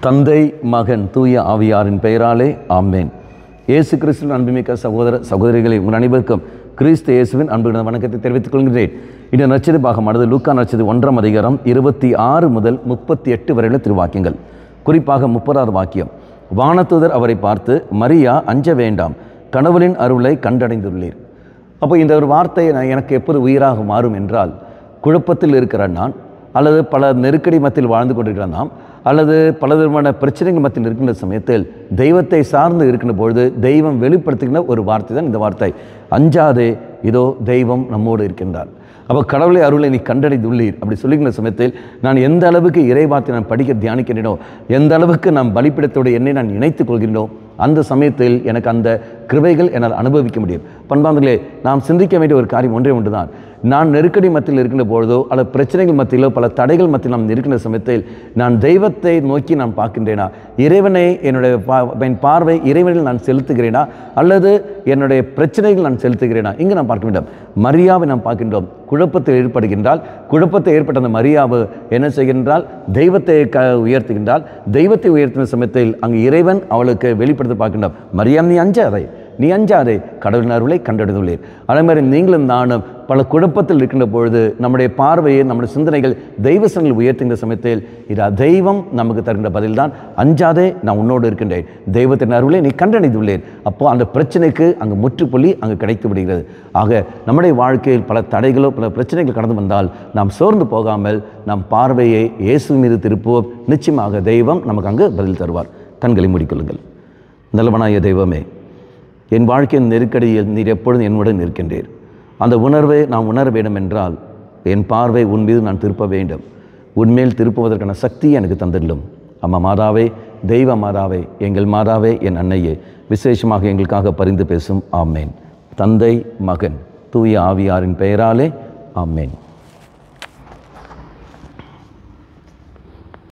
தந்தை மகன் தூய ஆவியாரின் பெயராலே ஆமேன். இயேசு கிறிஸ்துவின் அன்புமிக்க சகோதர சகோதரிகளை உங்கள் அனைவருக்கும் கிறிஸ்து இயேசுவின் அன்பு வணக்கத்தை தெரிவித்துக் கொள்கிறேன். இந்த நற்செய்தி பாகமானது லூக்கா நற்செய்தி 1ஆம் அதிகாரம் 26 முதல் 38 வரையுள்ள திருவாக்கியங்கள். குறிப்பாக 30வது வாக்கியம், வானதூதர் அவரை பார்த்து, மரியா அஞ்ச வேண்டாம், கடவுளின் அருளை கண்டடைந்துள்ளீர். அப்போ இந்த ஒரு வார்த்தை எனக்கு எப்போது உயிராக மாறும் என்றால், குழப்பத்தில் இருக்கிற நான், அல்லது பல நெருக்கடி மத்தியில் வாழ்ந்து கொண்டிருக்கிற நாம், அல்லது பல விதமான பிரச்சனைகள் மத்தியில் இருக்கின்ற சமயத்தில் தெய்வத்தை சார்ந்து இருக்கின்ற பொழுது தெய்வம் வெளிப்படுத்துகின்ற ஒரு வார்த்தை தான் இந்த வார்த்தை, அஞ்சாதே, இதோ தெய்வம் நம்மோடு இருக்கின்றார். அப்போ கடவுளை அருளை நீ கண்டடைந்துள்ளீர் அப்படி சொல்லுகின்ற சமயத்தில் நான் எந்த அளவுக்கு இறைவார்த்தை நான் படிக்க தியானிக்கின்றேனோ, எந்த அளவுக்கு நான் பலிப்பிடத்தோடு என்னை நான் இணைத்துக் கொள்கின்றோ, அந்த சமயத்தில் எனக்கு அந்த கிருபைகள் என்னால் அனுபவிக்க முடியும். பண்பாளர்களே, நாம் சிந்திக்க வேண்டிய ஒரு காரியம் ஒன்றே ஒன்று தான். நான் நெருக்கடி மத்தியில் இருக்கின்ற பொழுதோ அல்லது பிரச்சனைகள் மத்தியிலோ பல தடைகள் மத்தியில் நாம் இருக்கின்ற சமயத்தில் நான் தெய்வத்தை நோக்கி நான் பார்க்கின்றேனா, இறைவனை என்னுடைய என் பார்வை இறைவனில் நான் செலுத்துகிறேனா, அல்லது என்னுடைய பிரச்சனைகள் நான் செலுத்துகிறேனா? இங்கு நாம் பார்க்க வேண்டும். மரியாவை நாம் பார்க்கின்றோம். குழப்பத்தில் ஏற்படுகின்றால், குழப்பத்தை ஏற்பட்ட அந்த மரியாவு என்ன செய்கின்றால், தெய்வத்தை உயர்த்துகின்றால். தெய்வத்தை உயர்த்தின சமயத்தில் அங்கு இறைவன் அவளுக்கு வெளிப்படுத்த பார்க்கின்றான், மரியா நீ அஞ்சாதே, நீ அஞ்சாதே, கடவுளின் அருளை கண்டடைந்துள்ளீர். அதே மாதிரி நீங்களும் நானும் பல குழப்பத்தில் இருக்கின்ற பொழுது நம்முடைய பார்வையை, நம்முடைய சிந்தனைகள் தெய்வ சனில் உயர்த்துகின்ற சமயத்தில் இது தெய்வம் நமக்கு தருகின்ற பதில்தான், அஞ்சாதே, நான் உன்னோடு இருக்கின்றேன், தெய்வத்தின் அருளை நீ கண்டடைந்துள்ளேன். அப்போ அந்த பிரச்சனைக்கு அங்கு முற்றுப்புள்ளி அங்கு கிடைத்து விடுகிறது. ஆக நம்முடைய வாழ்க்கையில் பல தடைகளோ பல பிரச்சனைகள் கடந்து வந்தால் நாம் சோர்ந்து போகாமல் நம் பார்வையை இயேசு மீது திருப்புவோம். நிச்சயமாக தெய்வம் நமக்கு அங்கு பதில் தருவார். கண்களை மூடிக்கொள்ளுங்கள். நல்லவனாய தெய்வமே, என் வாழ்க்கையின் நெருக்கடியில் நீர் எப்பொழுதும் என்னுடன் இருக்கின்றீர். அந்த உணர்வை நாம் உணர வேண்டும் என்றால் என் பார்வை உன் மீது நான் திருப்ப வேண்டும். உன்மேல் திருப்புவதற்கான சக்தி எனக்கு தந்துள்ளும். அம்மா மாதாவே, தெய்வ மாதாவே, எங்கள் மாதாவே, என் அன்னையே, விசேஷமாக எங்களுக்காக பரிந்து பேசும். ஆமேன். தந்தை மகன் தூய ஆவியாரின் பெயராலே ஆமேன்.